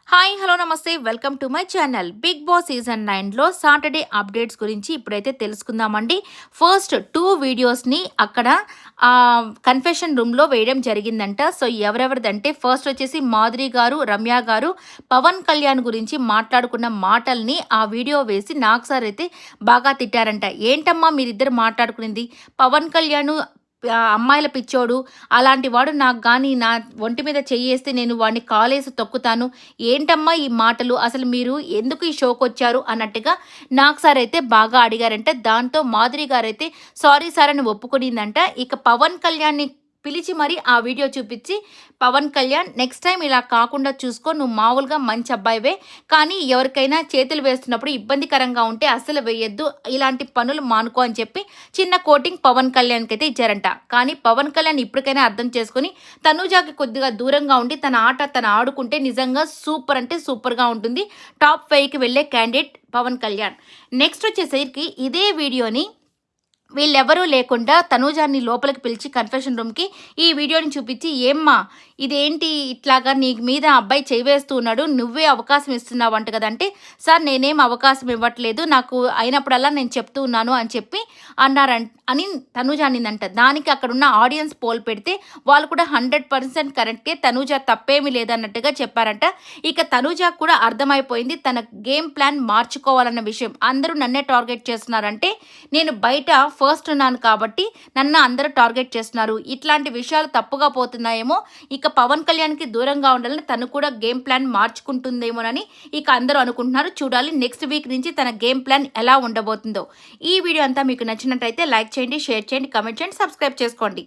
Hi hello నమస్తే welcome to my channel. Bigg Boss season 9లో Saturday updates గురించి ఇప్పుడైతే తెలుసుకుందామండి. ఫస్ట్ 2 వీడియోస్ని అక్కడ కన్ఫెషన్ రూమ్లో వేయడం జరిగిందంట. సో ఎవరెవరిదంటే ఫస్ట్ వచ్చేసి మాధురి గారు, రమ్య గారు పవన్ కళ్యాణ్ గురించి మాట్లాడుకున్న మాటల్ని ఆ వీడియో వేసి నాకు సార్ అయితే బాగా తిట్టారంట. ఏంటమ్మా మీరిద్దరు మాట్లాడుకునింది, పవన్ కళ్యాణ్ అమ్మాయిల పిచ్చోడు, అలాంటి వాడు నాకు కానీ నా ఒంటి మీద చెయ్యేస్తే నేను వాడిని కాలేసి తొక్కుతాను, ఏంటమ్మా ఈ మాటలు, అసలు మీరు ఎందుకు ఈ షోకి వచ్చారు అన్నట్టుగా నాకు సార్ అయితే బాగా అడిగారంటే, దాంతో మాధురి గారైతే సారీ సార్ అని ఒప్పుకునిందంట. ఇక పవన్ కళ్యాణ్ని పిలిచి మరి ఆ వీడియో చూపించి, పవన్ కళ్యాణ్ నెక్స్ట్ టైం ఇలా కాకుండా చూసుకో, నువ్వు మామూలుగా మంచి అబ్బాయివే, కానీ ఎవరికైనా చేతులు వేస్తున్నప్పుడు ఇబ్బందికరంగా ఉంటే అస్సలు వేయొద్దు, ఇలాంటి పనులు మానుకో అని చెప్పి చిన్న కోటింగ్ పవన్ కళ్యాణ్కి అయితే ఇచ్చారంట. కానీ పవన్ కళ్యాణ్ ఇప్పటికైనా అర్థం చేసుకుని తనూజాకి కొద్దిగా దూరంగా ఉండి తన ఆట తను ఆడుకుంటే నిజంగా సూపర్ అంటే సూపర్గా ఉంటుంది. టాప్ 5కి వెళ్ళే క్యాండిడేట్ పవన్ కళ్యాణ్. నెక్స్ట్ వచ్చేసరికి ఇదే వీడియోని వీళ్ళెవరూ లేకుండా తనూజాన్ని లోపలికి పిలిచి కన్ఫెషన్ రూమ్కి ఈ వీడియోని చూపించి, ఏమ్మా ఇదేంటి ఇట్లాగా నీ మీద అబ్బాయి చేవేస్తూ ఉన్నాడు, నువ్వే అవకాశం ఇస్తున్నావు అంట కదంటే, సార్ నేనేం అవకాశం ఇవ్వట్లేదు, నాకు అయినప్పుడల్లా నేను చెప్తూ ఉన్నాను అని చెప్పి అని తనూజ అనిందంట. దానికి అక్కడున్న ఆడియన్స్ పోల్ పెడితే వాళ్ళు కూడా 100% కరెక్టే, తనూజ తప్పేమీ లేదన్నట్టుగా చెప్పారంట. ఇక తనూజకు కూడా అర్థమైపోయింది తన గేమ్ ప్లాన్ మార్చుకోవాలన్న విషయం. అందరూ నన్నే టార్గెట్ చేస్తున్నారంటే నేను బయట ఫస్ట్ ఉన్నాను కాబట్టి నన్ను అందరూ టార్గెట్ చేస్తున్నారు, ఇట్లాంటి విషయాలు తప్పుగా పోతున్నాయేమో, ఇక పవన్ కళ్యాణ్కి దూరంగా ఉండాలని తను కూడా గేమ్ ప్లాన్ మార్చుకుంటుందేమోనని ఇక అందరూ అనుకుంటున్నారు. చూడాలి నెక్స్ట్ వీక్ నుంచి తన గేమ్ ప్లాన్ ఎలా ఉండబోతుందో. ఈ వీడియో అంతా మీకు నచ్చినట్టయితే లైక్ చేయండి, షేర్ చేయండి, కామెంట్ చేయండి, సబ్స్క్రైబ్ చేసుకోండి.